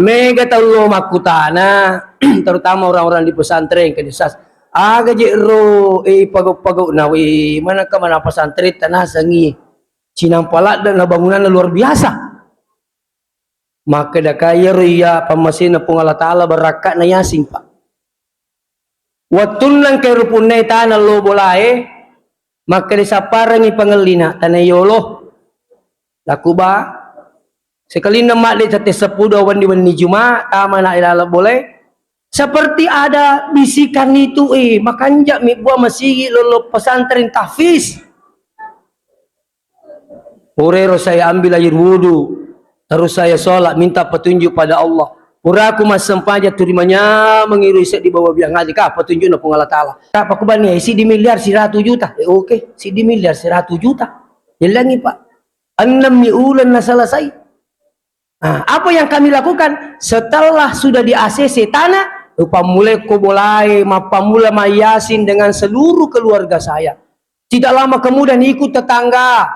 Mega tahu makutana terutama orang-orang di pesantren ke desa aga jero pagok-pagok nawi mana ke mana pesantren tanah sangi cinampala dan bangunan luar biasa maka da kaya ria pamasina pung Allah taala barakat na yasin pak watun lang kay rupunay tanah lo bolae maka disaparangi pangelina tanah yolo laku ba sekali nama di sate sepudo wani Jumat tama na ilala boleh seperti ada bisikan itu makanjak mi buah masigi lolo pesantren tahfiz Purero saya ambil air wudu terus saya sholat minta petunjuk pada Allah pura aku mas sempaja turimanya mengiru isek di bawah biang ngaji kah petunjuk na pung Allah Ta'ala apa kubani si di miliar si 100 juta oke si di miliar si 100 juta jelangi pak 6 ulan na selesai. Nah, apa yang kami lakukan setelah sudah di ACC tanah, mulai kobolai, mapamula mayasin dengan seluruh keluarga saya. Tidak lama kemudian ikut tetangga.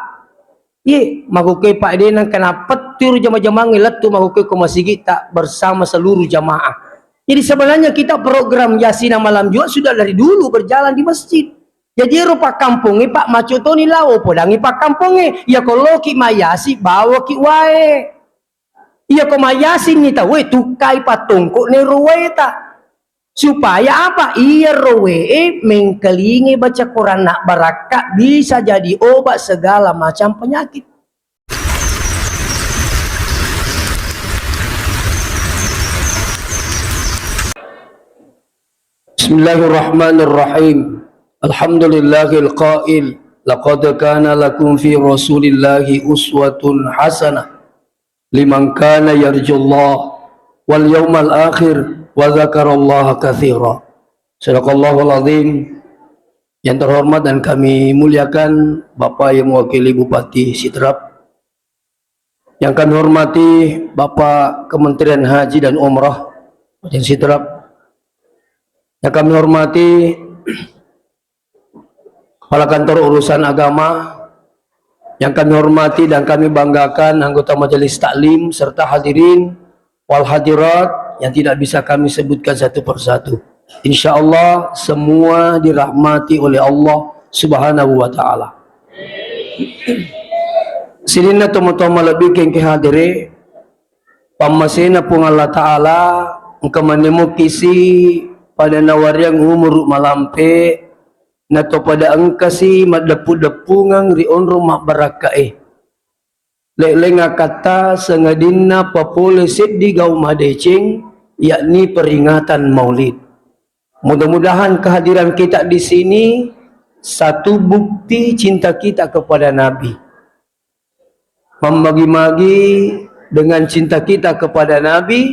Ye, magukai Pak Denang kena petir jamaah-jamaah ngiletu magukai ke masjid kita bersama seluruh jamaah. Jadi sebenarnya kita program Yasin malam juga sudah dari dulu berjalan di masjid. Jadi rupa kampungnya Pak Macotoni lao podangi Pak kampungnya. Ya kalau ki mayasi bawa ki wae. Iya komayasin ni tahu tukai patungku ni ruweta supaya apa iya ruwe mengkelingi baca Quran nak barakat bisa jadi obat segala macam penyakit. Bismillahirrahmanirrahim. Alhamdulillahil qail laqad kana lakum fi rasulillahi uswatun hasanah liman kana yarjullah wal yawmal akhir wa dzakarallaha katsira. Sadaqallahul azim. Yang terhormat dan kami muliakan Bapak yang mewakili Bupati Sidrap, yang kami hormati Bapak Kementerian Haji dan Umrah Kabupaten Sidrap, yang kami hormati Kepala Kantor Urusan Agama, yang kami hormati dan kami banggakan anggota Majelis Taklim serta hadirin wal hadirat yang tidak bisa kami sebutkan satu persatu. Insyaallah semua dirahmati oleh Allah Subhanahu wa taala. Silina tomo-tomo lebih ke hadire pamasena pung Allah taala engkau menemu kisi pada nawariang umur malampe nato pada engkasi madepu-depungang rion rumah barakae lenga kata sengadina papole di gaum hadecing yakni peringatan Maulid. Mudah-mudahan kehadiran kita di sini satu bukti cinta kita kepada Nabi, membagi-magi dengan cinta kita kepada Nabi,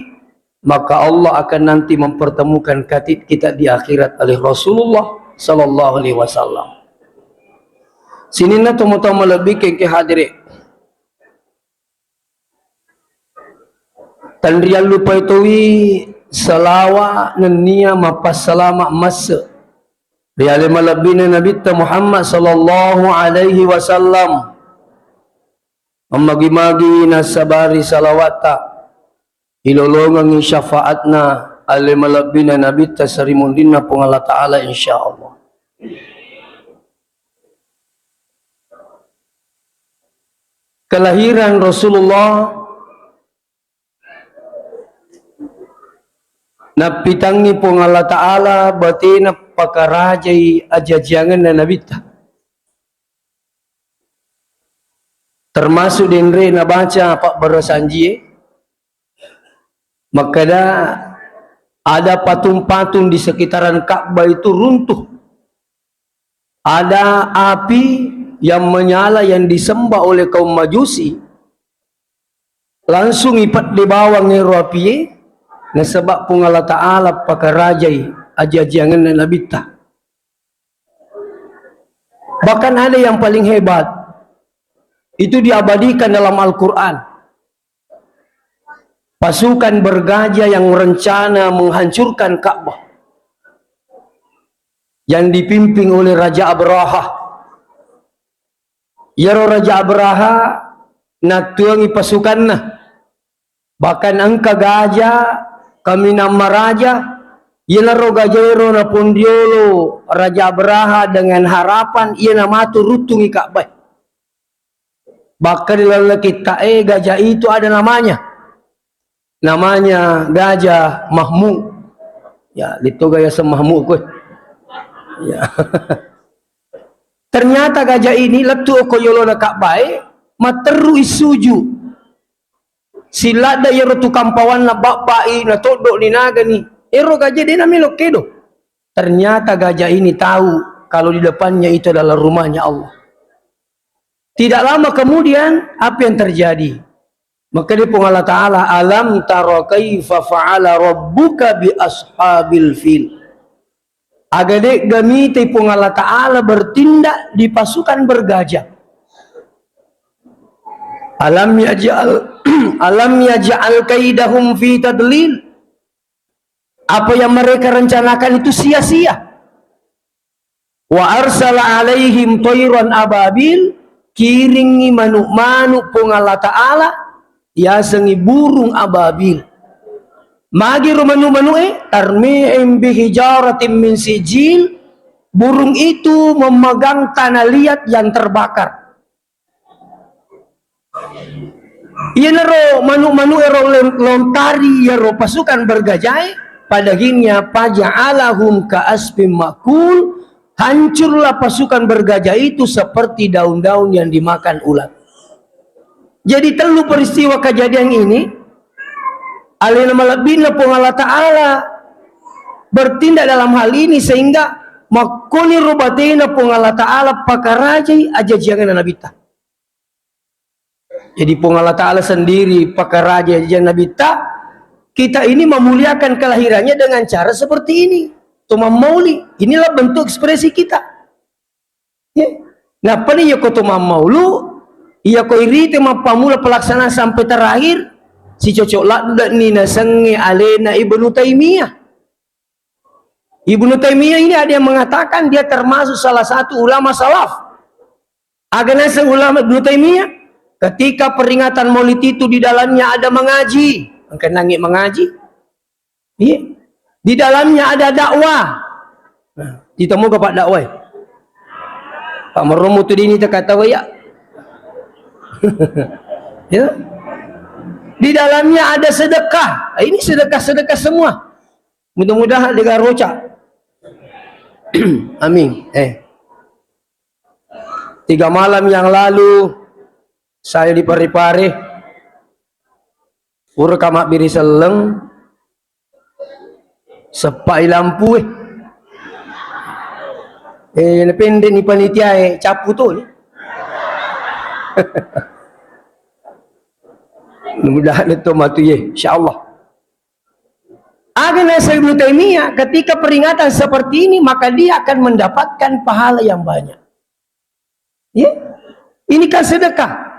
maka Allah akan nanti mempertemukan kita di akhirat oleh Rasulullah sallallahu alaihi wasallam. Sini na tomo-tomo lebih ke hadiri. Tanrian lupa ituwi salawa nenia mapas salama masa. Riale malabih na Nabi Muhammad sallallahu alaihi wasallam. Memagi-magi nasabari salawata. Ilolongang syafaatna ale malabina Nabi tasarimundina pung Allah Ta'ala insyaallah. Kelahiran Rasulullah napitangi pung Allah Ta'ala batina pakarajai ajajangan na Nabi termasuk denre na baca Pak Barasanji maka ada patung-patung di sekitaran Ka'bah itu runtuh. Ada api yang menyala yang disembah oleh kaum Majusi. Langsung ipat di bawah ngeru api. Nasabak pun Allah Ta'ala pakarajai ajajangan dan nabita. Bahkan ada yang paling hebat. Itu diabadikan dalam Al-Quran. Pasukan bergajah yang merencana menghancurkan Ka'bah yang dipimpin oleh Raja Abraha. Ya Raja Abraha natuangi pasukanna Bahkan angka gajah kami nama raja Yenaro gajero na pondiolo Raja Abraha dengan harapan ia nama tu rutungi Ka'bah. Bahkan dalam kita gajah itu ada namanya Gajah Mahmud. Ya, itu gaya semahmud gue. Ya. Ternyata gajah ini letu koyolo na Ka'bah materu isuju. Sila da yero tu kampawan na babai na todo ni naga ni. Ero gajah dia namelo kedo. Ternyata gajah ini tahu kalau di depannya itu adalah rumahnya Allah. Tidak lama kemudian apa yang terjadi? Maka dia pun Allah Ta'ala, alam tara kaifa fa'ala rabbuka bi ashabil fil. Agade gamite pun Allah Ta'ala bertindak di pasukan bergajah. Alam yaj'al kaidahum fi tadlil. Apa yang mereka rencanakan itu sia-sia. Wa arsala alaihim tayran ababil, kiringi manuk-manuk pun Allah Ta'ala yasengi burung ababil. Magi rumanu-manu tarmi'im bihijaratin min sijil. Burung itu memegang tanah liat yang terbakar. Ia nero manu-manu lontari yero pasukan bergajah pada akhirnya paja'alahum ka'asbim makul. Hancurlah pasukan bergajah itu seperti daun-daun yang dimakan ulat. Jadi telu peristiwa kejadian ini alina malabina pun Allah Ta'ala bertindak dalam hal ini sehingga makuni rubatina pun Allah Ta'ala pakarajai aja jangan Nabi ta. Jadi pun Allah Ta'ala sendiri pakaraja aja Nabi ta. Kita ini memuliakan kelahirannya dengan cara seperti ini. Tuma mauli. Inilah bentuk ekspresi kita. Ya. Nah, pada ya kau tuma maulu, iya kau iri tema pamula pelaksanaan sampai terakhir. Si cocok lakda ni nasangi alena Ibnu Taimiyah. Ibnu Taimiyah ini ada yang mengatakan dia termasuk salah satu ulama salaf. Aganasa ulama Ibnu Taimiyah. Ketika peringatan Maulid itu di dalamnya ada mengaji, angkat nangis mengaji. Iya. Di dalamnya ada dakwah. Nah, ditemu ke Pak dakwah. Pak Meromo tu ini terkata ya. Ya. Di dalamnya ada sedekah. Ini sedekah-sedekah semua. Mudah-mudahan dengan rocak. Amin. 3 malam yang lalu saya di Parepare urut kamak biri seleng sepai lampu pendek ni panitia capu tu ni. Mudah-mudahan itu matu ye insyaallah. Agama Ibnu Taimiyah ketika peringatan seperti ini maka dia akan mendapatkan pahala yang banyak. Ya. Ini kan sedekah.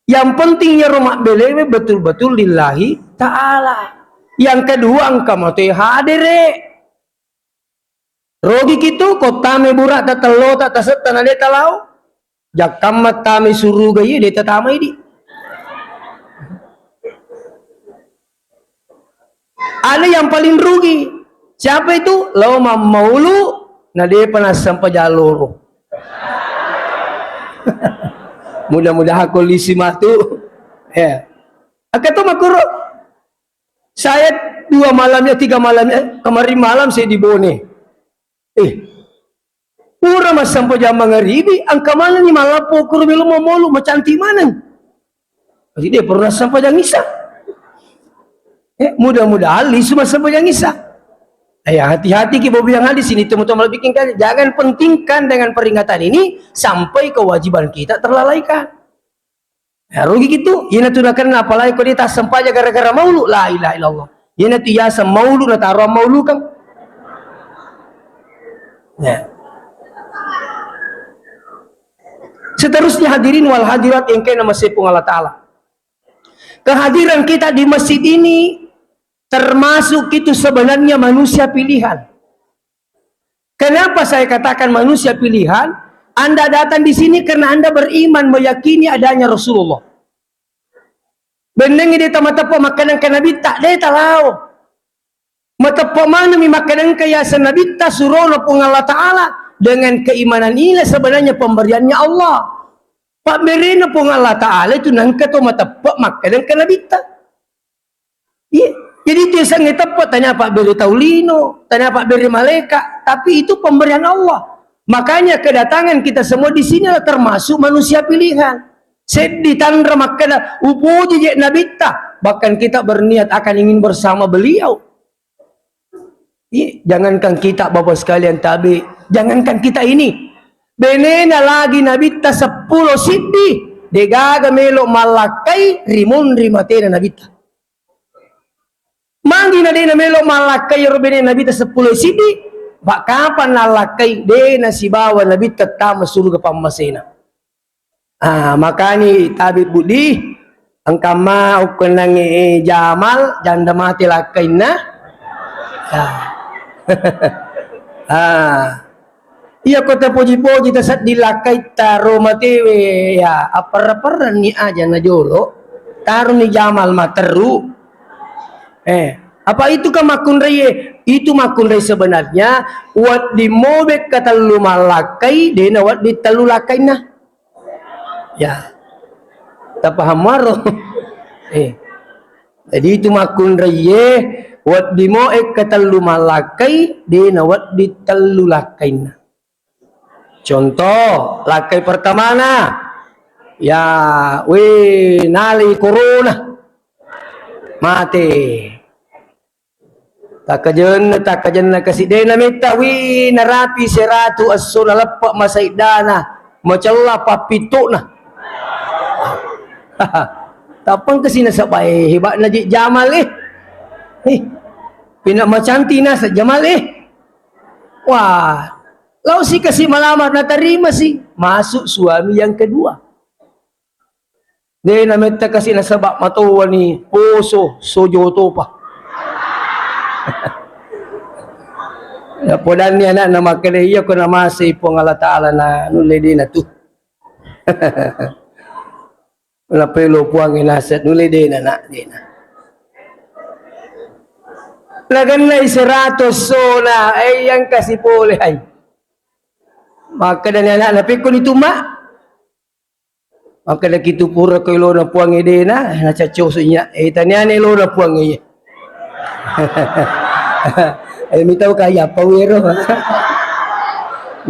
Yang pentingnya rumah belewe betul-betul lillahi ta'ala. Yang kedua angka mati hadir. Rogi kitu kota me burak ta telo ta taset tanah de talau. Jakam mata me suruh gaya de tatama ini. Ada yang paling rugi. Siapa itu? Loma maulu na de pernah sampai jalur. Mudah-mudahan kondisi matu. Ya. Akato makuro. Saya 2 malamnya 3 malamnya kemarin malam saya di Bone. Pura mas sampai jam mangaribi angka mana ni malapo kurumilo momolu macanti mana. Jadi dia pernah sampai jam isa. Mudah-mudahan lisu mas sampai jam isa. Hati-hati kita bilang di sini teman-teman bikin kan jangan pentingkan dengan peringatan ini sampai kewajiban kita terlalaikan. Ya, rugi gitu. Ina tu nak kena apalagi kau dia tak sempat gara-gara maulu. La ilaha illallah. Ina tu ya maulu na taruh maulu kan. Ya. Seterusnya hadirin wal hadirat yang kena masih pun Allah Ta'ala. Kehadiran kita di masjid ini termasuk itu sebenarnya manusia pilihan. Kenapa saya katakan manusia pilihan? Anda datang di sini karena Anda beriman meyakini adanya Rasulullah. Beneng dia matapa makanan ka Nabi tak dia talau. Matapa mana mi makanan kaya sa Nabi ta suruh na pung Allah Ta'ala. Dengan keimanan ini sebenarnya pemberiannya Allah. Pak merena pung Allah Ta'ala itu nangka to matapa makanan ka Nabi ta. Iya. Jadi itu yang tepat, tanya Pak Beri Taulino, tanya Pak Beri Maleka, tapi itu pemberian Allah. Makanya kedatangan kita semua di sini adalah termasuk manusia pilihan. Sedih tandra makanya upuji je nabita, bahkan kita berniat akan ingin bersama beliau. Jangankan kita Bapak sekalian tabi, jangankan kita ini. Benena lagi nabita 10 sidi, degaga melo malakai rimun rimatena nabita. Mangi na dena melo malakai robene nabi ta 10 sidi, bak kapan nalakai dena si bawa nabi tetama surga pamasena. Makanya tabi budi angkama ukenang jamal janda mati lakai na. Iya kota puji-puji tasat dilakai taro mati ya apar-aparan ni aja na jolo taruh ni jamal materu. Apa itu kan makun raya? Itu makun raya sebenarnya wat di mobek kata lu malakai dena wat di telu lakai nah. Ya. Tak paham maro. Jadi itu makun raya wat di mobek kata lu malakai dena wat di telu lakai nah. Contoh lakai pertama nah. Ya, nali corona. Mati. Tak kajen na kasi dena mita narapi seratu asura lepak masaidana macalla papito na. Tapang kasi nasa bae hiba na di jamal pinak macanti na sa jamal Wah, lau si kasi malamat na tarima si masuk suami yang kedua. Dena mita kasi nasabak matuwa ni puso sojoto pa. Ya podan ni anak nama kene iya ko namasi po Allah Taala na nulidi na tu. Wala pelo puang inasat nulidi na nak dina. Lagan na 100 sona ay yang kasi pole ay. Maka dan anak napikon itu mak. Maka dah kitu pura ko lo na puang idena na chachosunya tanya ni lo na puang iya. Tahu kaya pawero.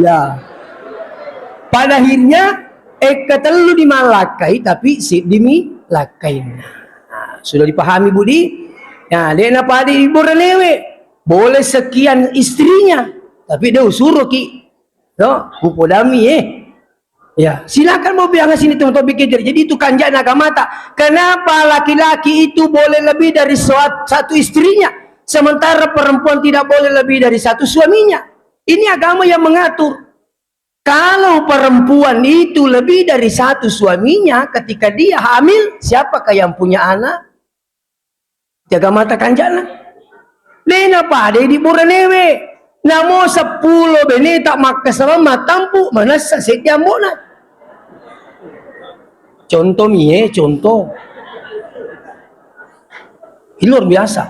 Ya. Pada akhirnya ketelu di malakai tapi si dimi lakai. Sudah dipahami budi? Ya, dia nak pada ibu lewe. Boleh sekian istrinya, tapi dia suruh ki. No, upodami Ya, silakan mau bilang sini teman-teman bikin jadi itu kanjana agama tak. Kenapa laki-laki itu boleh lebih dari satu istrinya, sementara perempuan tidak boleh lebih dari satu suaminya? Ini agama yang mengatur. Kalau perempuan itu lebih dari satu suaminya, ketika dia hamil, siapakah yang punya anak? Jaga mata kanjana. Lena pada di buranewe. Namo 10 bene tak makasama matampu mana sasetya mona. Contoh contoh. Ini luar biasa.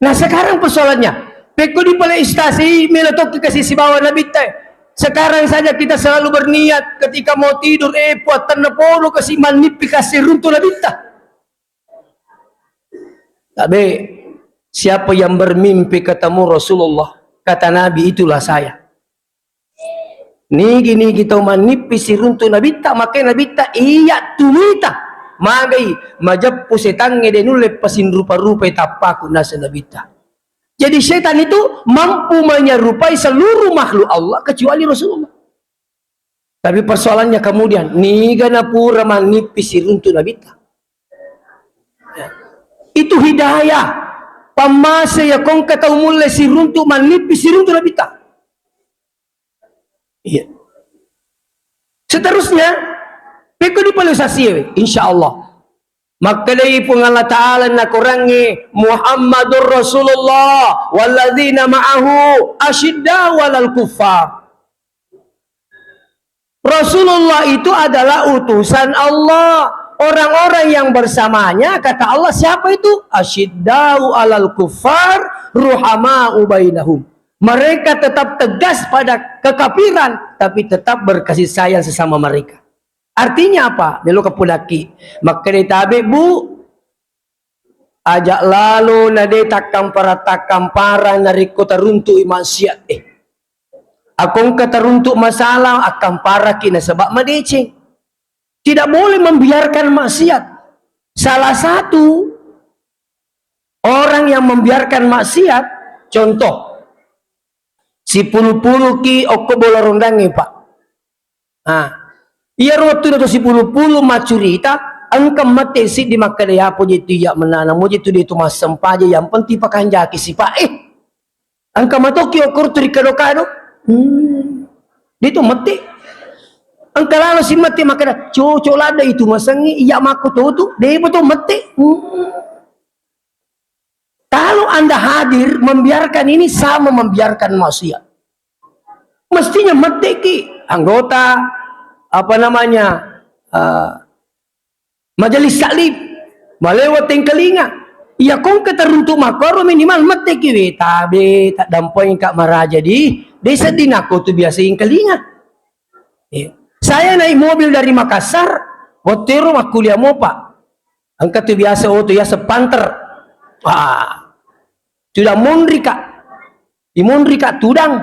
Nah sekarang persoalannya, peko di pala istasi meletok kasih si bawa Nabi teh. Sekarang saja kita selalu berniat ketika mau tidur puatan napolo kasih manipi kasih runtuh Nabi teh. Tapi siapa yang bermimpi ketemu Rasulullah? Kata Nabi, itulah saya. Nigi kita manipis si runtuh Nabi tak makanya Nabi tak iya tumita magai majappu setan ngedenule pasin rupa-rupa tapaku nasa Nabi tak. Jadi setan itu mampu menyerupai seluruh makhluk Allah kecuali Rasulullah. Tapi persoalannya kemudian niga na pura manipis si runtuh Nabi tak. Itu hidayah. Pamasa ya kong kata umule si runtuh manipis si runtuh Nabi tak. Iya. Seterusnya, peko di palusasi, insyaallah. Maka dari pun Allah Ta'ala nak kurangi Muhammadur Rasulullah walladzina ma'ahu asyidda walal kuffar. Rasulullah itu adalah utusan Allah. orang-orang yang bersamanya, kata Allah, siapa itu? Asyiddau alal kufar ruhama'u bainahum. Mereka tetap tegas pada kekafiran, tapi tetap berkasih sayang sesama mereka. Artinya apa? Melo kapulaki. Maka ditabi bu, ajak lalu nade takam para nariko teruntuk maksiat. Akong keteruntuk masalah akan para kina sebab madeceng. Tidak boleh membiarkan maksiat. Salah satu orang yang membiarkan maksiat, contoh, si pulu-pulu ki oko bola rondangi pak. Ia waktu itu si pulu-pulu macurita, angka mati si di makadaya po jitu ya menanam, mo jitu di itu mas sempaja yang penting pakan jaki si pak. Angka matoki okor turi kado-kado, itu mati. Angka lalu si mati makada cocok lada itu masangi iya maku tuh dia betul mati. Kalau anda hadir membiarkan ini sama membiarkan maksiat. Mestinya mati ki anggota apa namanya majelis taklim melewat telinga. Iya kong keteruntuk makoro minimal mati ki tabe tak dampoin kak marah jadi desa dinako tu biasa yang kelinga. Saya naik mobil dari Makassar, hotero kuliah mopa. Angkat tu biasa tu ya sepanter. Sudah mondri kak. Di mondri kak tudang.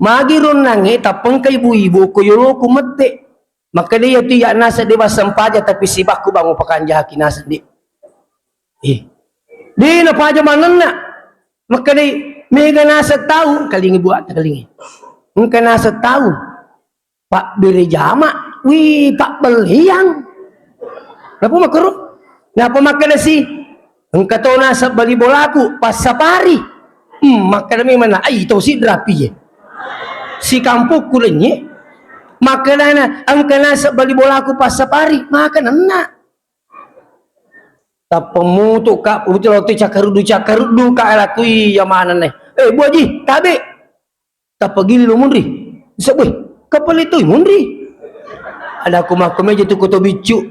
Magi ron nange tapeng kay ibu-ibu ko yolo ko mette. Maka dia tu ya nasa dewa sempaja tapi sibak ko bango pakanja kinasa di. Di na paja manana. Maka dia mega nasa tahu kalingi buat kalingi. Mungkin nasa tahu. Pak beri jama, wih pak beliang. Kenapa makro? Kenapa makan nasi? Engkau tahu nasa bali bolaku pas safari. Makan mana? Ay tahu si drapi je. Si kampung kulenya. Makan engkau nasa bali bolaku pas safari. Makan enak. Tapemu tu kak, betul waktu cakarudu kak elakui yang mana nih? Bu Haji, tabe. Tak pergi lu mundri. Bisa weh. Kapal itu mundri. Ada aku makan meja tu koto bicu.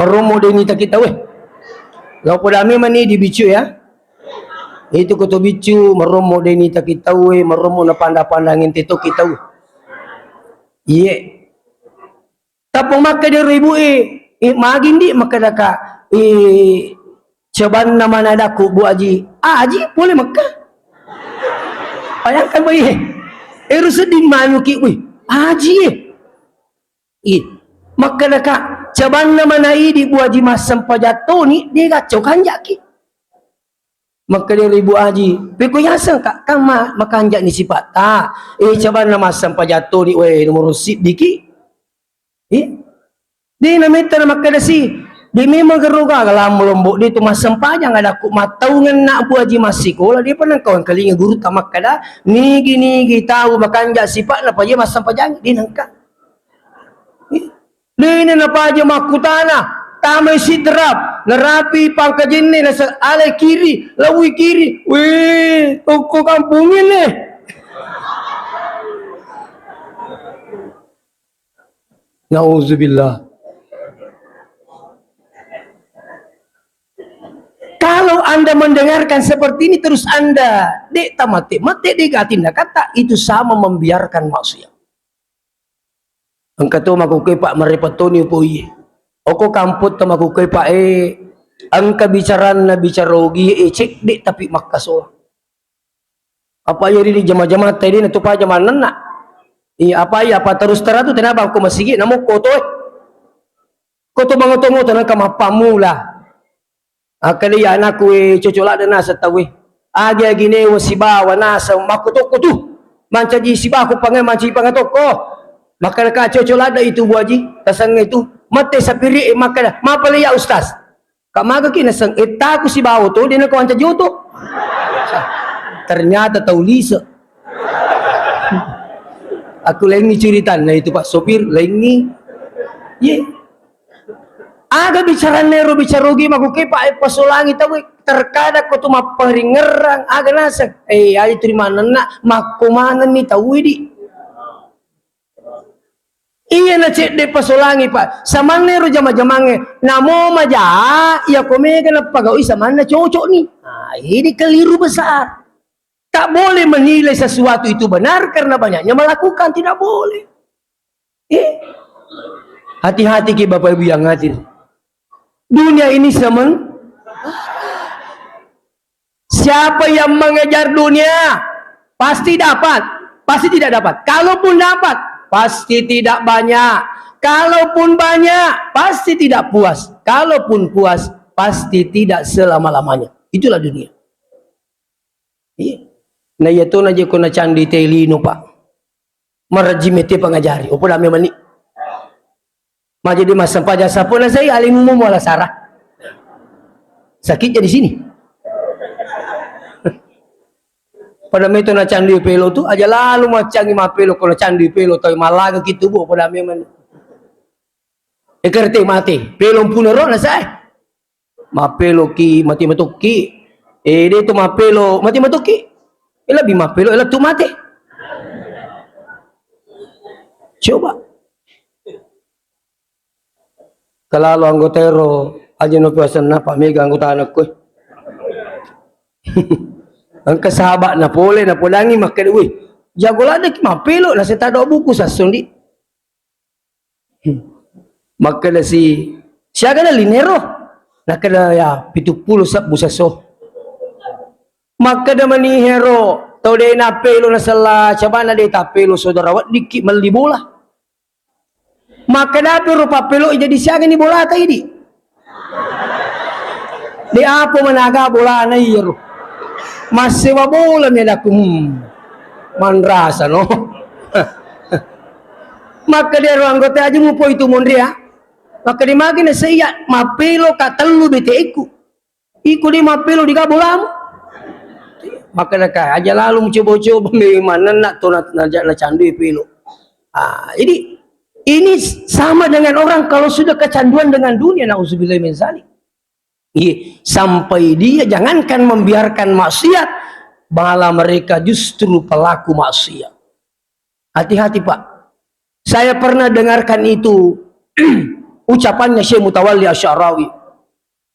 Meromo dia ni tak kita weh. Lau pada ame mani di bicu ya. Itu koto bicu meromo dia ni tak kita weh. Meromo na pandang-pandangin itu kita weh. Iya. Tapong makan dia ribu magin di makan daka. Coba nama nada ku Bu Haji. Haji boleh makan. Bayangkan bayi. Sedih manu ki wih haji maka naka caban nama nai di Bu Haji masam pajato ni dia gacau kanjak ki maka dia ribu haji peko yasang kak kama makanjak ni sifat ta caban nama masam pajato ni weh nomor sip diki dia namita na maka dasi dia memang geruga kalau melombok dia tu masam pajang ada aku matau nak Bu Haji masih sekolah dia pernah kawan kali dengan guru tamak kada nigi tahu makan jak sifat napa je masam pajang dia nangka dia ni napa je makutana tamai sidrap nerapi pangkajin ni nasa alai kiri lawi kiri weh toko kampung ini nauzubillah. Kalau anda mendengarkan seperti ini terus anda dek tamate mate dek tindak kata itu sama membiarkan maksiat. Angka tu makukai pak merepotoni poi. Oko kamput tu makukai pak angka bicara bicarogi cek dek tapi makaso. Apa ya di jama-jama tadi na tu pa jama nana. Apa terus teratu tenaba aku masigi namo koto. Koto bangotongo tanang kamapamula. Kali anakku cocok lah dan nasa tahu aja gini wasiba wanasa makutok tu manca ji siba aku panggil manci pangatoko maka nak cocok lah itu Bu Haji tasang itu mate sapiri maka mapali ya ustaz kak maga kina sang aku si bawo tu dia nak wanca joto ternyata tahu lisa aku lengi ceritan nah itu pak sopir lengi aga bicara nero bicarogi makuke pak pasolangi tahu terkadang kau tu maperingerang aga nasak ayo terima nana makumanan ni tahu di Iya na cek de pasolangi pak. Samane ro jama-jamange. Namo maja ya kome kana pagawi samana cocok nih. Nah, ini keliru besar. Tak boleh menilai sesuatu itu benar karena banyaknya melakukan, tidak boleh. Hati-hati ke Bapak Ibu yang hadir. Dunia ini siapa yang mengejar dunia pasti dapat, pasti tidak dapat. Kalaupun dapat, pasti tidak banyak. Kalaupun banyak, pasti tidak puas. Kalaupun puas, pasti tidak selama-lamanya. Itulah dunia. Iya. Nah ya to naje ko na candi telino pak. Marajimete pangajari. Opo dami mani. Majadi masam paja sapo na saya alimu mo wala sarah. Sakitnya di sini. Pada itu na candi pelo tu aja lalu macangi mapelo ko na candi pelo toy malaga gitu bu pada mani. Ekerte mati. Pelo punero na saya. Mapelo ki mati matuki. Dia tu mapelo mati matuki. Ela bimapelo, ela tu mati. Coba. Kalau anggotero aja no puasan na pamiga anggota anak ko. Ang kasahabat na pole na polangi makan uy. Jagolada ki mapelo na sa tado buku sa sundi. Makala siya kana linero. Nakada ya 70 sa busaso. Maka naman ni hero tau de na pelo na sala cabana de tapelo saudara wat dikit mali bola. Maka na pero papelo jadi siaga ni bola ta idi. De apa managa bola na hero. Masih wa bola ni aku manrasa no. Maka dia anggota aja mo po itu mondria. Maka di magi na saya mapelo ka telu bete iku. Iku di mapelo di ka bola. Maka nak aja lalu mencoba-coba mana nak tu nak candu pilo. Jadi ini sama dengan orang kalau sudah kecanduan dengan dunia, nauzubillah min zalik. Sampai dia jangankan membiarkan maksiat, malah mereka justru pelaku maksiat. Hati-hati Pak. Saya pernah dengarkan itu ucapannya Syekh Mutawalli Asy'arawi.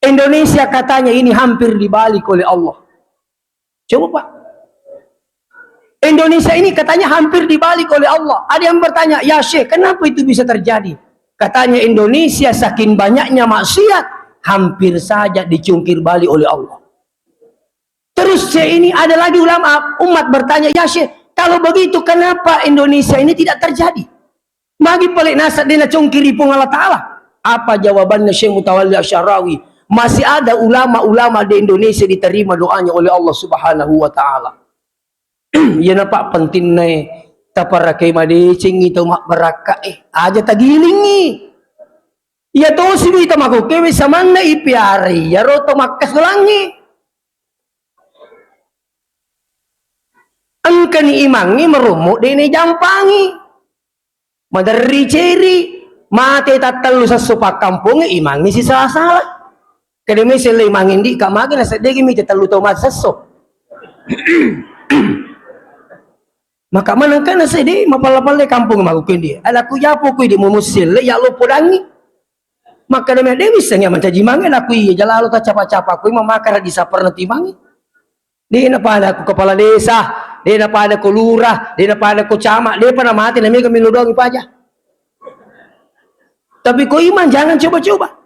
Indonesia katanya ini hampir dibalik oleh Allah. Coba Pak. Indonesia ini katanya hampir dibalik oleh Allah. Ada yang bertanya, ya Syekh, kenapa itu bisa terjadi? Katanya Indonesia saking banyaknya maksiat, hampir saja dicungkir balik oleh Allah. Terus Syekh ini ada lagi ulama umat bertanya, ya Syekh, kalau begitu kenapa Indonesia ini tidak terjadi? Bagi pelik nasab dina cungkiri pun Allah Ta'ala. Apa jawabannya Syekh Mutawalli Asy'arawi? Masih ada ulama-ulama di Indonesia diterima doanya oleh Allah Subhanahu wa Ta'ala. Ya nampak penting nih taparakai made cengi to mak baraka aja tagilingi. Ya to sibi to mako kewe samanna ipiari ya roto makas langi. Angkani imangi merumuk dene jampangi. Madari ceri mate tatalu sa sopak kampung imangi si salah-salah. Kadang sila imangin di kamagi na sadegi mi tatalu to masaso. Maka manangkan na sedi mapalapal de kampung magukin dia. Alaku yapo ku di mumusil ya lo podangi. Maka demi dewi senya mancaji mangi aku iya jalalo ta capa-capa ku mamakar di sapar na timangi. Di na pada ku kepala desa, di na pada ku lurah, di na pada ku camat, di pada mati na mi kami ludong ipaja. Tapi ku iman jangan coba-coba.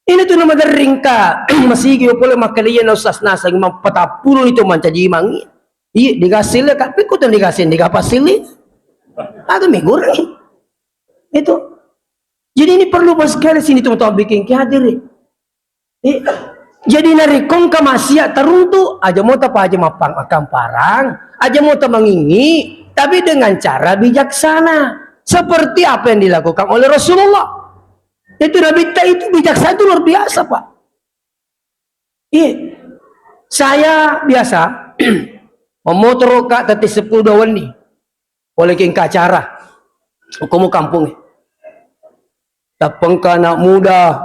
Ini tuh nama deringka masih kyo pole makalian usas nasa ngimang patapuro itu mancaji mangi. Iya digasil kak pikut yang digasin digapasili. Agak migor itu. Jadi ini perlu pas sekali sini tuh bikin hadir. Jadi narikong kamasia teruntu aja mau apa aja mapang akan parang, aja mau mengingi, tapi dengan cara bijaksana. Seperti apa yang dilakukan oleh Rasulullah. Itu Nabi itu bijaksana itu luar biasa Pak. Iya, saya biasa memotor kak tadi 10 dawan nih, oleh king kacara, kamu kampung. Tapang ka anak muda,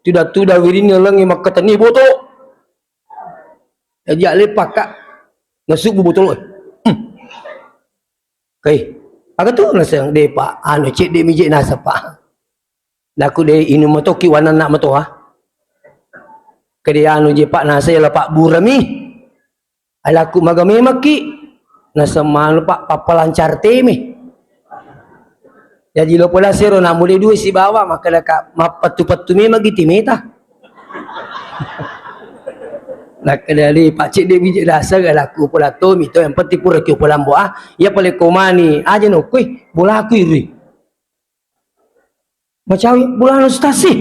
tidak wirinya langi makatani boto. Jadi lepak kak, ngasuk botol. Oke, Aga tu nasa de pak anu cik de mijik nasa pak. Laku de inu matoki wana nak matoha. Kede anu je pak nasa ya pak burami. Alaku magame maki nasa malu pak papalancar teme. Jadi lo pola sero nak mulai dua si bawa maka laka mapatu-patu me magiti meta. Nak dari pak cik de bijak dasar laku pola to mito yang penting pura kyo pola boa ya pale komani aja no kuy bola aku iri. Macam bola no stasi.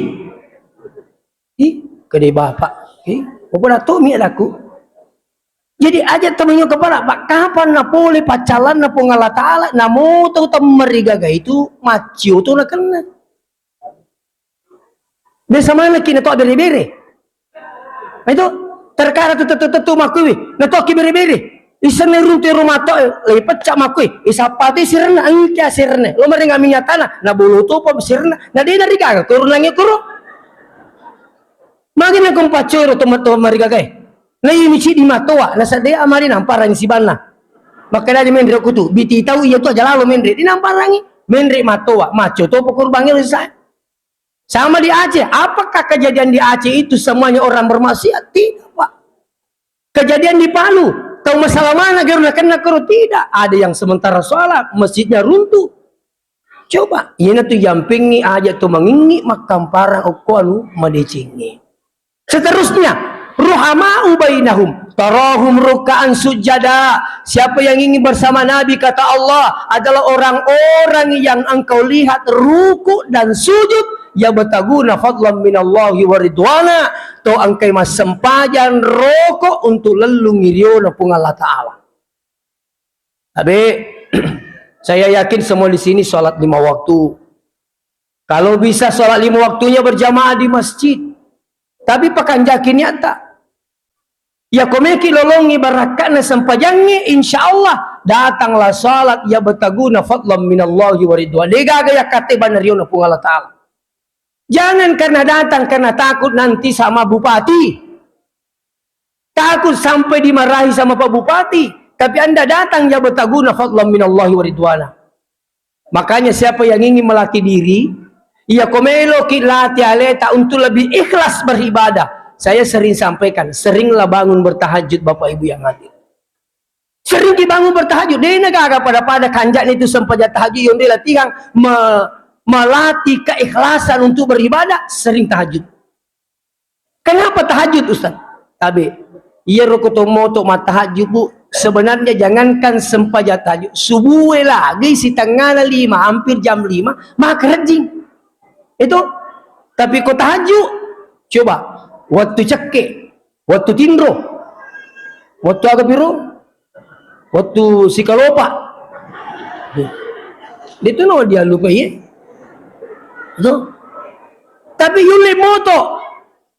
Kede bapak pola to mi laku. Jadi aja temenyo kepala pak kapan na boleh pacalan na pengala taala na mo tau temerigaga itu macio tu na kena. Besa mana kini to bere-bere. Itu terkara tu makui na to ki bere-bere. Isan runti rumah to le pecak makui. Isapati sirna angkia sirna. Lo mari ngami nyatana na bulu to pa sirna. Na di dari gaga kurunangi kuru. Magi na kung pacoro to marigaga. Na ini ci di matoa na sadaya amari namparang si bana. Maka dari mendre kutu biti tahu iya tu aja lalu mendre di namparangi mendre matoa maco to pokurbangi selesai. Sama di Aceh, apakah kejadian di Aceh itu semuanya orang bermaksiat? Tidak, Pak. Kejadian di Palu, tahu masalah mana geruna kena kuru? Tidak. Ada yang sementara sholat, masjidnya runtuh. Coba, ini tuh jampingi aja tuh mengingi makam parang okuanu madecingi. Seterusnya, ruhama'u bainahum tarahum ruka'an sujada. Siapa yang ingin bersama Nabi kata Allah adalah orang-orang yang engkau lihat ruku dan sujud ya bataguna fadlan minallahi wa ridwana to angkai mas sempajan rokok untuk lelu ngiriona pung Allah Ta'ala. Tapi saya yakin semua di sini sholat 5 waktu. Kalau bisa sholat 5 waktunya berjamaah di masjid. Tapi pakanjaki nyata. Ya komeki lolongi barakana sampajangnya insyaallah datanglah salat ya bataguna fadlan minallahi wa ridwan. Degaga ya katiban riona pung Allah Ta'ala. Jangan karena datang karena takut nanti sama bupati. Takut sampai dimarahi sama Pak Bupati. Tapi Anda datang ya bataguna fadlan minallahi wa ridwana. Makanya siapa yang ingin melatih diri, ya komelo kilati aleta untuk lebih ikhlas beribadah. Saya sering sampaikan, seringlah bangun bertahajud Bapak Ibu yang hadir. Sering dibangun bertahajud. Dia negara pada kanjak itu sempat tahajud yang dia latihan melatih keikhlasan untuk beribadah, sering tahajud. Kenapa tahajud Ustaz? Tapi iya rokotomo to matahajud Bu. Sebenarnya jangankan sempat tahajud, subuh lagi si tengah 5 hampir jam 5 maka rajin. Itu tapi kau tahajud coba waktu cekek, waktu tindro, waktu agak biru, waktu sikalopa. Itu no dia lupa ya. Itu. Tapi yule moto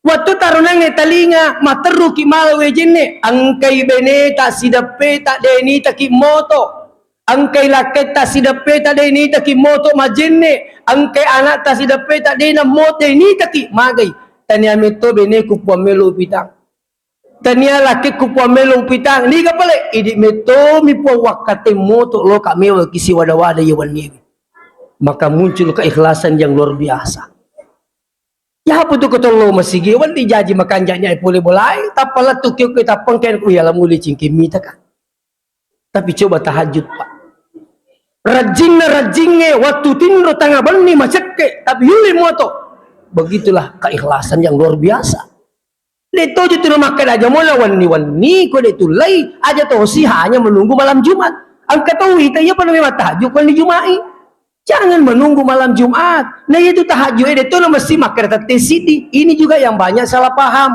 waktu tarunange talinga materu ki malawe jenne angkai bene tak sidape tak deni tak ki moto. Angkai laket tak sidape tak deni tak ki moto majenne angkai anak tak sidape tak dena moto ni tak ki magai. Tania meto bene kupua melo pitang. Tania laki kupua melo pitang. Ni kapale idi meto mi po wakate moto lo ka mewa kisi wada-wada yawan ni. Maka muncul keikhlasan yang luar biasa. Ya apa tu kata lo masigi wan di jaji makan janya boleh bolai tapala tu kyo kita pengken ku ya lamuli cingki mita kan. Tapi coba tahajud Pak. Rajinge waktu tindro tangga bani macekke tapi yuli moto. Begitulah keikhlasan yang luar biasa. Leto je tu makan aja mula wani ko itu lay aja tu si hanya menunggu malam Jumat. Angkat tahu kita ya pada memang tahajud kan di Jumai. Jangan menunggu malam Jumat. Nah itu tahajud itu mesti makan tetesidi. Ini juga yang banyak salah paham.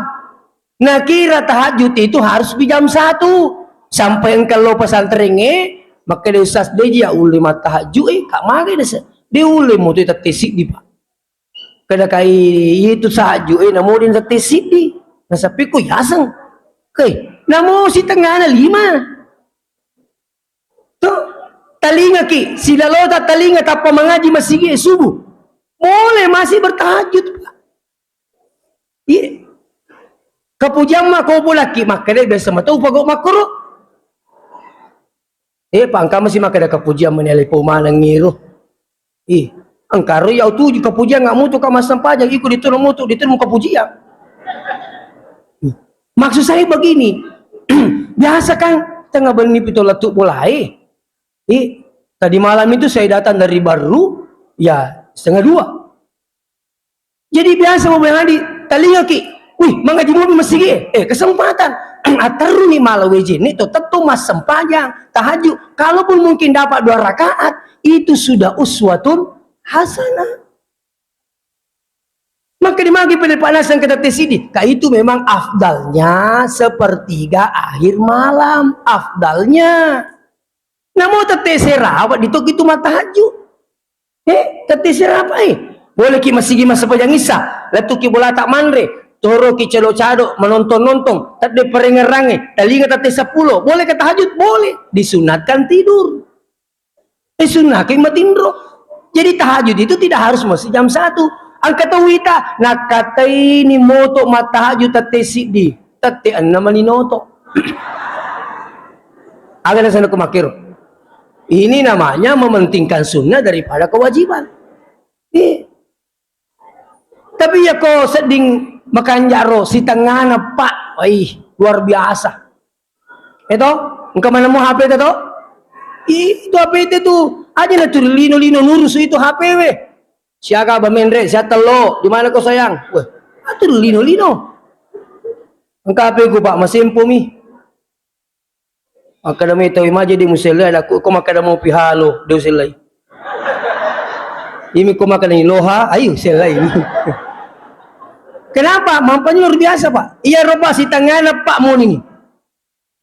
Nah kira tahajud itu harus di jam 1 sampai engkau lo pesantrennya maka dia usas dia ulama tahajud kak mari dia ulama tu tetesidi Pak. Kada kai itu tahajud namudin tetesidi. Nah sapi ku yasang. Kai, namo si tengah na 5. Talinga ki, sila lota talinga tanpa mengaji masih subuh. Boleh masih bertahajud. Iya. Kapujang mah kau bolaki maka dia biasa mah tahu pagok makro. Pangka masih makan ada kepujian menilai pemana ngiru. Angkaro ya tu kepujian nggak mutu ka mas sampajang ikut diturun mutu diturun kepujian. Maksud saya begini, biasa kan tengah benih itu letuk mulai. Tadi malam itu saya datang dari Baru, ya 1:30. Jadi biasa mau bilang di talinya ki, mengaji mobil masih kesempatan. Ataru nih malah wajib nih tetap tuh mas sempajang tahajud. Kalaupun mungkin dapat 2 rakaat, itu sudah uswatun hasanah. Maka dimagi penepanasan kata tesidi, itu memang afdalnya sepertiga akhir malam, afdalnya. Namun terserah awak ditok itu mata tahajud. Terserah apa boleh ki masih mas sepanjang isa, letu ki bola tak mandre, toro ki celo-cado menonton-nonton, tak de perengerange, telinga tate 10, boleh ke tahajud, boleh, disunatkan tidur. Sunatkan matindro. Jadi tahajud itu tidak harus masih jam 1. Angkat wita, nak kata ini moto matahajud tate sidi, tate anna malinoto. Agak sana kumakir. Ini namanya mementingkan sunnah daripada kewajiban. Tapi ya kok seding makan jaro si tengah pak, luar biasa. Itu, engkau mana mau HP itu? Itu HP itu tuh, aja lah tuh lino nurus itu HP weh. Siaga bamendre, siapa telo, di mana kau sayang? Wah, itu lino. Engkau HP ku pak masih mi. Akademi tahu imaje di musela, aku makan mau pihalo, dia selai. Ini kau makan loha, ayo selai. Kenapa? Mampanya luar biasa pak. Iya roba si tangan pak Moni.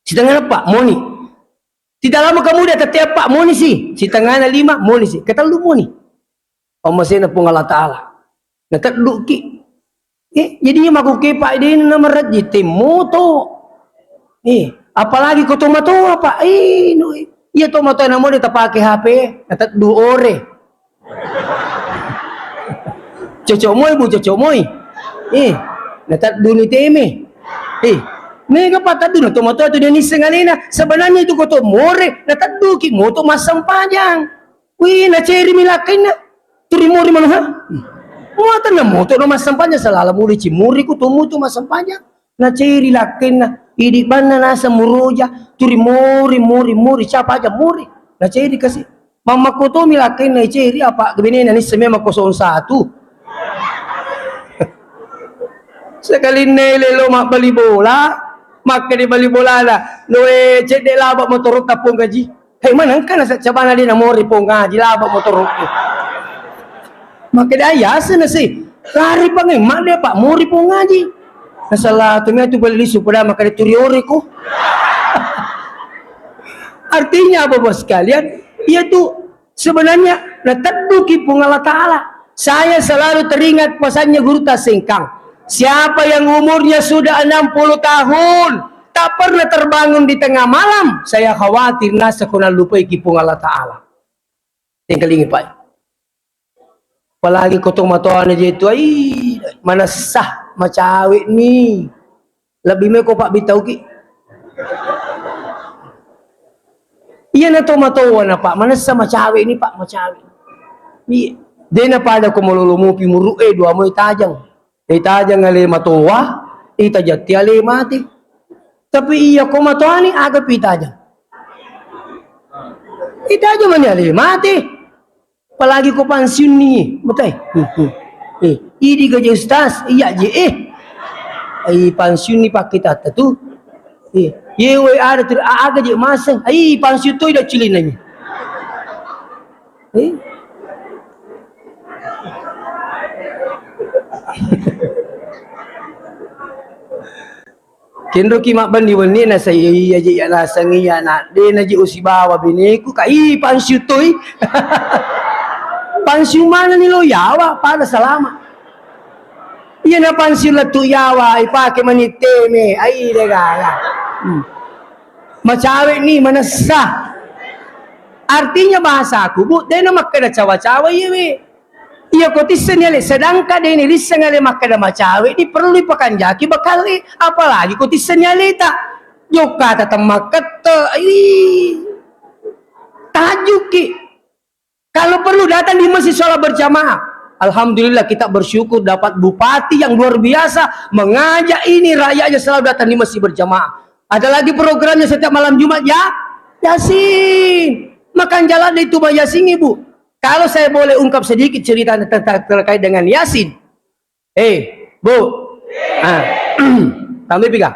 Si tangan pak Moni. Tidak lama kemudian setiap pak Moni sih. Si tangan 5 Moni sih. Kata lu Moni. Masih pun Allah Ta'ala. Nah tak duki. Jadinya maku kepak dia nama rajit moto. Apalagi kau tomato apa? Iya tomato yang mau dia pakai HP. Nah tak 2 ore. Cocok moy. Natat duni teme. Mega patah dulu tomato itu dia nisengalina. Sebenarnya itu koto more natat duki moto masam panjang. Na ceri milakin na. Turi mori mana ha? Muatan na moto no masam panjang salala muri cimuri ko tumuto masam panjang. Na ceri lakin na. Idi bana nasa muroja. Turi mori siapa aja mori. Na ceri kasih. Mama ko to milakin na ceri apa gini na niseme makoson 1. Sekali nele lo mak bali bola, mak di bali bola lah. Noe cedek labak motor tapung gaji. Mana kan sa cabana di namori pong gaji labak motor. Maka dia sana sih. Lari pangai mak dia pak mori pong gaji. Masalah tu tu beli supaya maka dituriori ko. Artinya apa bos kalian? Ia tuh sebenarnya natadduki pung Allah Ta'ala. Saya selalu teringat pesannya Guru Tasengkang. Siapa yang umurnya sudah 60 tahun tak pernah terbangun di tengah malam, saya khawatir nasa kuna lupa ikipung Allah Ta'ala. Tinggal ingat pak. Apalagi kotong matoan aja itu, mana sah macawik nih. Lebih me ko pak bitau ki. Iya na to matoan na pak, mana sah macawik ini pak macawik. Iya, dia na pada ko mululumu pimuru 2 mo itajang. Itajang ngali matuwa, itajati ali mati. Tapi iya ko matuani agak itajang. Itajang man ali mati. Apalagi ko pensiun nih, betul. Idi gaji ustaz, iya je pensiun nih pak kita tu. Yewe ada ter aga je masang. Pensiun tu dah cilin lagi. Kendo ki mak bandi wani na saya iya je ya na sangi ya na de na je usibawa biniku kai pansiu toy. Pansiu mana ni lo yawa pada salama. Iya na pansiu la tu yawa ipake maniteme ai degala. Macawe ni manasa. Artinya bahasa aku bu de na makkada cawa-cawa yewe. Iya kotisan yale sedangkan dia ini lisan yale makada macawe di perlu dipakan jaki bakal apalagi kotisan yale tak joka tata makata tahajud ki. Kalau perlu datang di masjid sholat berjamaah. Alhamdulillah kita bersyukur dapat bupati yang luar biasa mengajak ini rakyatnya selalu datang di masjid berjamaah. Ada lagi programnya setiap malam Jumat ya, Yasin. Makan jalan itu Mbak Yasin ibu. Kalau saya boleh ungkap sedikit cerita terkait dengan Yasin. Bu, kami pikir.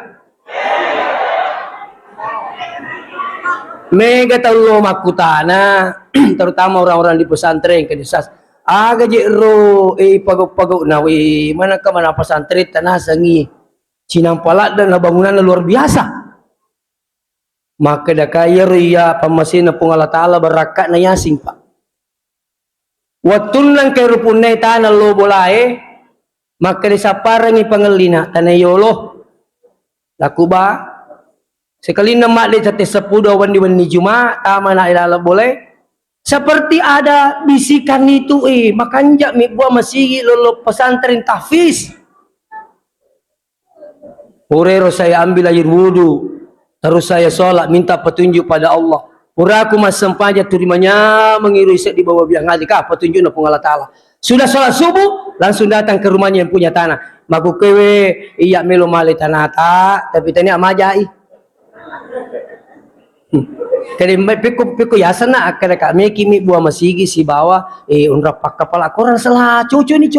Mega tahu makutana, terutama orang-orang di pesantren ke desa. Aga jero pagok-pagok nawi mana ke mana pesantren tanah sangi. Cinampalak dan bangunan luar biasa. Maka dah kaya ria pamasin na pung Allah Ta'ala berakat na Yasin pak. Watun lang kay rupunay tanah lo bolai, maka disaparangi pangelina tanah yolo. Laku ba? Sekali nama dia cate sepudo wani Jumat tama na ilala boleh. Seperti ada bisikan itu makanja mi buah masigi lolo pesantren tahfiz. Purero saya ambil air wudu, terus saya sholat minta petunjuk pada Allah. Puraku mas sempaja turimanya mengiru isek di bawah biang ngaji kah petunjuk na Allah Ta'ala. Sudah sholat subuh langsung datang ke rumahnya yang punya tanah. Maku kewe iya melo male tanah ta tapi tani amajai. Kali piku ya sana kada kami kimi buah masigi si bawa unra pak kepala koran salah cucu ni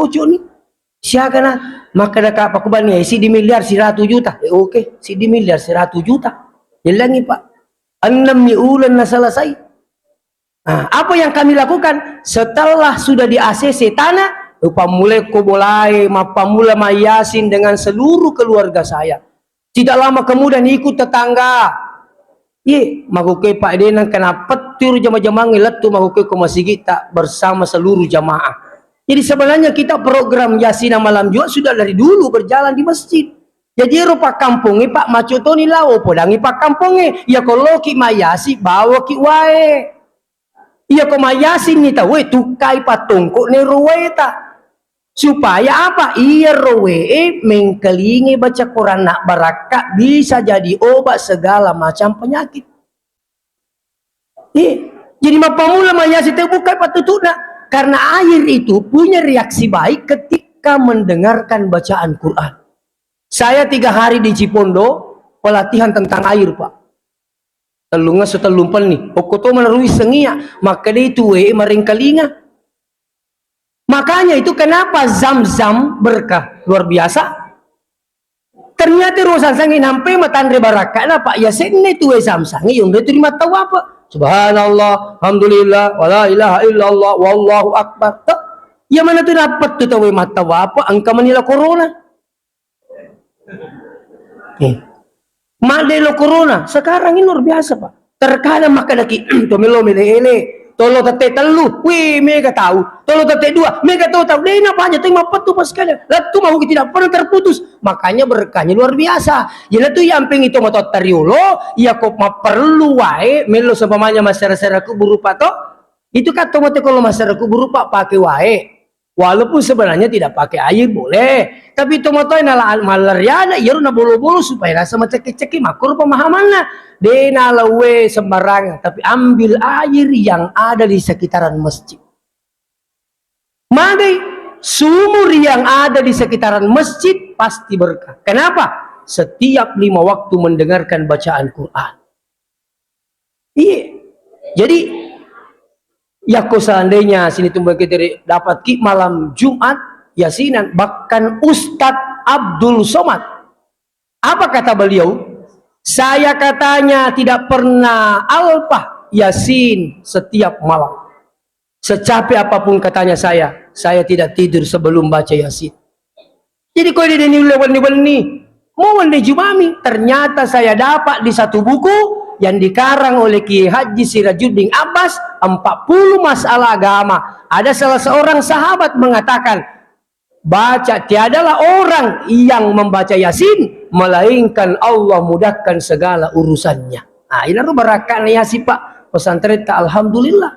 siaga na maka dah kak paku bani si di miliar si 100 juta oke si di miliar si 100 juta jelangi pak 6 ulan na selesai. Apa yang kami lakukan setelah sudah di ACC tanah pamulai ko bolai mapamula mayasin dengan seluruh keluarga saya. Tidak lama kemudian ikut tetangga. Magukai Pak Denang kena petir jamaah-jamaah ngilat tu magukai ko masigi tak bersama seluruh jamaah. Jadi sebenarnya kita program Yasin malam Jumat sudah dari dulu berjalan di masjid. Jadi rupa kampungnya Pak Macutoni lao podangi Pak kampungnya. Ya kalau ki mayasi bawa ki wae. Ya ko mayasin ni tahu tukai patungko ni ruweta. Supaya apa? Iya rowe mengkelingi baca Quran nak barakat bisa jadi obat segala macam penyakit. Jadi mapamula mayasi terbuka patutuna karena air itu punya reaksi baik ketika mendengarkan bacaan Quran. Saya 3 hari di Cipondo pelatihan tentang air pak. Telunga setelumpal nih. Okoto menerui sengia maka dia itu maring kelinga. Makanya itu kenapa Zam-Zam berkah luar biasa. Ternyata ruasan sangi nampai matandre baraka na Pak Yasin itu Zam-Sangi yang dia terima tahu apa. Subhanallah, alhamdulillah, wala ilaha illallah, wallahu akbar. Ya mana tu dapat tu tahu mata apa angka manila corona. Madelo corona sekarang ini luar biasa Pak. Terkadang maka lagi tomelo mele tolo tate telu, mega tahu. Tolo tate 2, mega tahu. Dia apa aja tuh mapet tuh pas sekalian. Lalu mau tidak pernah terputus. Makanya berkahnya luar biasa. Jadi tuh yamping itu motor teriolo, ya kok perlu wae melo seumpamanya masyarakat berupa toh. Itu kata motor kalau masyarakat berupa pakai wae. Walaupun sebenarnya tidak pakai air boleh. Tapi itu motor malariana ya na bolo-bolo supaya rasa macam-macam makur pemahamannya. Dena lawe sembarangan, tapi ambil air yang ada di sekitaran masjid. Magai sumur yang ada di sekitaran masjid pasti berkah. Kenapa? Setiap 5 waktu mendengarkan bacaan Quran. Jadi ya kok seandainya sini tuh kita dapat ki malam Jumat Yasinan bahkan Ustadz Abdul Somad. Apa kata beliau? Saya katanya tidak pernah alpah Yasin setiap malam. Secapek apapun katanya saya tidak tidur sebelum baca Yasin. Jadi kau dia ni mau Jumami. Ternyata saya dapat di satu buku yang dikarang oleh Kiai Haji Sirajuddin Abbas 40 masalah agama. Ada salah seorang sahabat mengatakan, baca tiadalah orang yang membaca Yasin melainkan Allah mudahkan segala urusannya. Nah, ini ru barakat Yasin Pak pesantren ta alhamdulillah.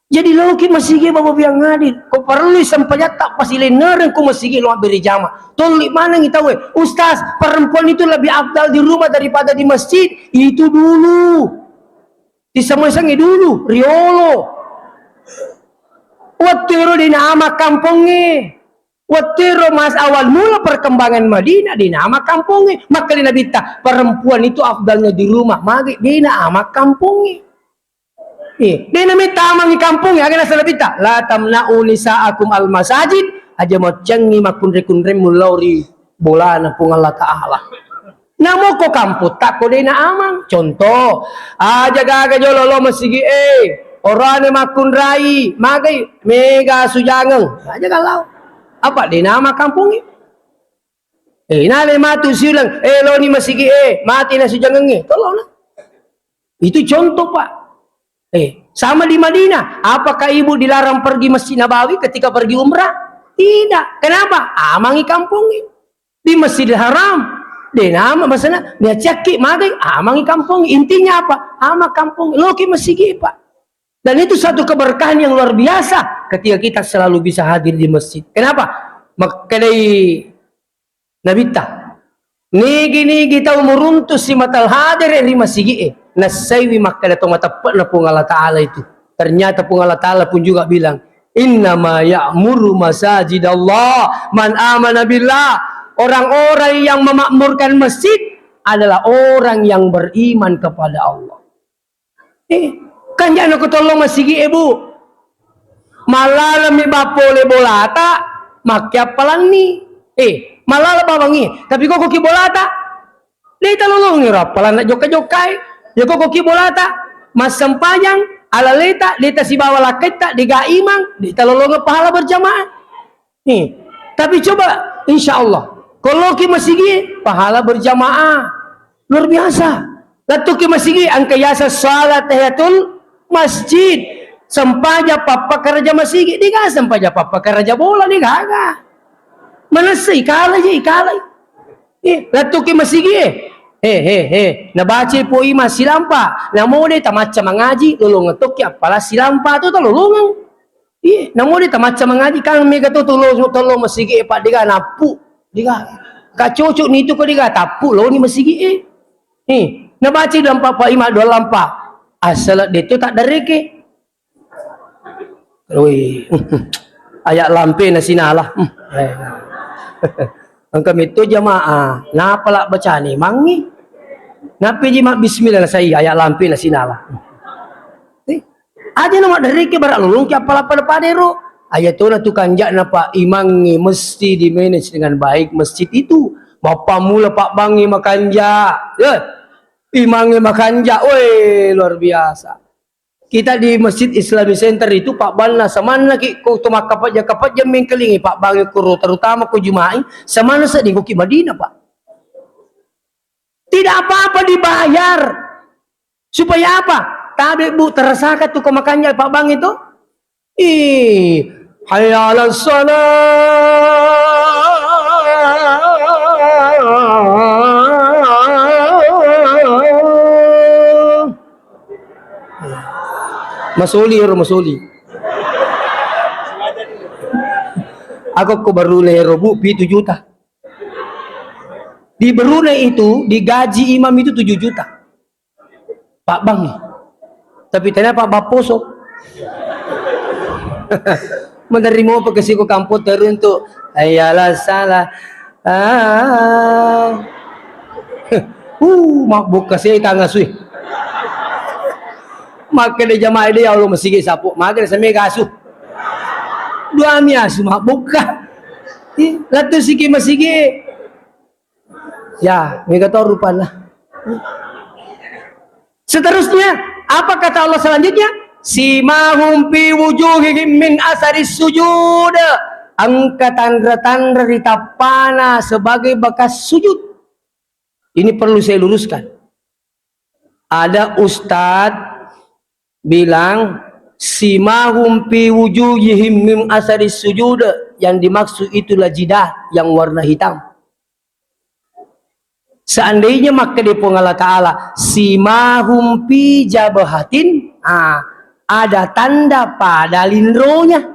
Jadi lo ki masih bawa biang ngadil. Kau perlu sampainya tak pasti lenereng kau masih lo beri jama. Tolong mana kita we? Ustaz, perempuan itu lebih afdal di rumah daripada di masjid. Itu dulu. Di semua sangi dulu, riolo. Watiro di nama kampungnya. Watiro mas awal mula perkembangan Madinah di nama kampungnya. Maka di Nabi ta, perempuan itu afdalnya di rumah. Maka di nama kampungnya. Di nama tamangi kampungnya. Agar salah bita. La tamna'u nisa'akum al-masajid. Aja mau cengi makun rekun mulauri bola na pung Allah Ta'ala. Namo ko kamput tak ko na amang. Contoh, aja gaga jolo lo masigi orane makun rai magay mega sujangeng. Aja galau. Apa di nama kampung nale matu silang lo ni masigi mati na sujangeng tolong na. Itu contoh Pak. Sama di Madinah, apakah ibu dilarang pergi Masjid Nabawi ketika pergi umrah? Tidak. Kenapa? Amangi kampung di Masjidil Haram. Dia nama maksudnya dia cekik magai amangi kampung. Intinya apa? Ama kampung loki masigi Pak. Dan itu satu keberkahan yang luar biasa ketika kita selalu bisa hadir di masjid. Kenapa? Makalai nabita nigi kita umuruntus si matal hadir di masjid nasaiwi makala to matapat na pung Allah Ta'ala itu. Ternyata pung Allah Ta'ala pun juga bilang innama ya'muru masajidallah man amana billah. Orang-orang yang memakmurkan masjid adalah orang yang beriman kepada Allah. Kan jangan aku tolong masigi ibu. Malala mi bapole bolata makya palani. Malala babangi. Tapi kok ki bolata? Dita lolongi rapalan na joka-jokai. Ya kok ki bolata? Mas sempayang ala leta dita si bawa laketa diga imang dita lolongi pahala berjamaah. Tapi coba insya Allah kalau ki masigi pahala berjamaah luar biasa. Lalu ki masigi angka yasa salat tahiyatul masjid sempaja papa karaja masigi diga sempaja papa karaja bola diga mana sih ikalai lalu ki masigi nabaca po ima silampa namo de tamaca mengaji lulung ngetuk ya pala silampa tu lulungan namo de tamaca mengaji kan mega tu tolong masigi pak diga napu diga kacocok ni itu ko diga tapu lo ni masigi nabaca dalam papa ima dua lampa asal itu tak dari ke ayat lampe na sinalah ang kami itu jamaah napala baca ni mangi napi jima bismillah saya ayat lampe na sinalah aja nama dari ke barak lulung ke apala pada padero ayat tu na tukang jak na pak imangi mesti di manage dengan baik masjid itu bapa mula pak bangi makan jak imangi makan jak luar biasa. Kita di Masjid Islamic Center itu Pak Balna samana ki ko tumak kapat jam mengkelingi Pak bangi kuro terutama ko Juma'i samana sa di Koki Madinah Pak. Tidak apa-apa dibayar. Supaya apa? Tabe Bu terasakan tuh kemakannya Pak Bang itu. Hayya 'alas shalah. Masuli. Aku ke Brunei Bu 7 juta. Di Brunei itu digaji imam itu 7 juta. Pak Bang nih. Tapi ternyata Pak Baposo. Menerima pekesiku kampung teruntuk. Ayalah salah. Mabuk kasih kangasui. Maka di jamaah dia Allah masigi sapu maka sa mega asu dua mi asu mabuk ka latu sigi masigi ya mega tau rupanya. Seterusnya apa kata Allah selanjutnya? Simahum fi wujuhihim min asaris sujud. Angka tanda-tanda di tapana sebagai bekas sujud. Ini perlu saya luruskan. Ada ustadz bilang simahum fi wujuhihim min asaris sujud, yang dimaksud itulah jidat yang warna hitam. Seandainya maka di Allah Ta'ala simahum fi jabahatin, ada tanda pada lindronya.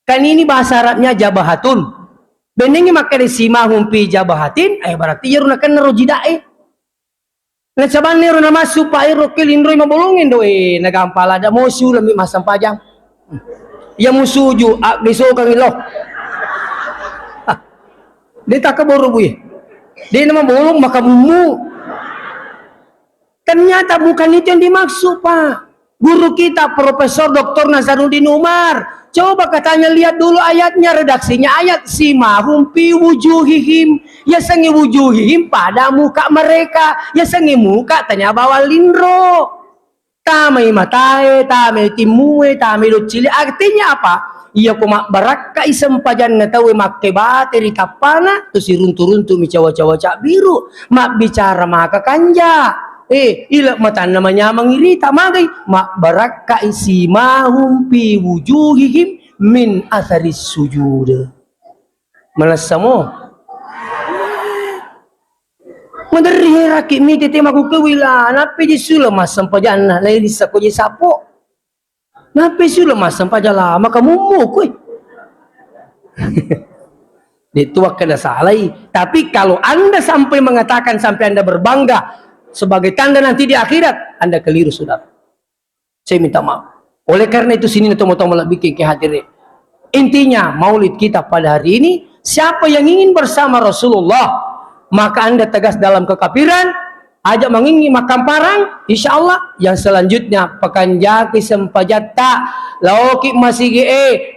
Kan ini bahasa Arabnya jabahatun. Benengnya maka di simahum fi jabahatin, berarti yarunakan rojidae. Na sabanero na masuk pa iro kilindroy mabolongin do nagampala da mosu lami masam pajang. Ya musuju diso kang ilo. Dia tak keburu buih. Dia nama bolong maka mumu. Ternyata bukan itu yang dimaksud, Pak. Guru kita Profesor Dr. Nazaruddin Umar. Coba katanya lihat dulu ayatnya, redaksinya ayat simahum fi wujuhihim, ya sangi wujuhihim pada muka mereka, ya sangi muka tanya bawa lindro. Tamai matae, tamai timue, tamai lucili. Artinya apa? Iya kuma baraka isem pajan ngetawe makke bateri kapana tu siruntu-runtu mi cawa-cawa biru. Mak bicara maka kanja. Ila mata namanya mengirita magai mak baraka isimahum fi wujuhihim min atharis sujud. Malasamo. Madari raki mi tete maku kewila nape jisula masam pajana laili sako je sapo. Nape sula masam pajala maka mumu kuy. Itu wakana salai. Tapi kalau Anda sampai mengatakan sampai Anda berbangga sebagai tanda nanti di akhirat, Anda keliru, saudara. Saya minta maaf. Oleh karena itu sini tomo-tomo bikin kehadirin. Intinya maulid kita pada hari ini, siapa yang ingin bersama Rasulullah, maka Anda tegas dalam kekafiran, ajak mengingi makam parang, insya Allah. Yang selanjutnya pekan jaki sempajata, lauki masih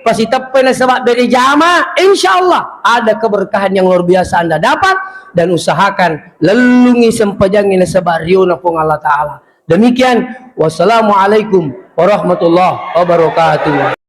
pasti tepen sebab dari jama, insya Allah ada keberkahan yang luar biasa Anda dapat. Dan usahakan lelungi sempajangin sebab riuna pun Allah Ta'ala. Demikian, wassalamualaikum warahmatullahi wabarakatuh.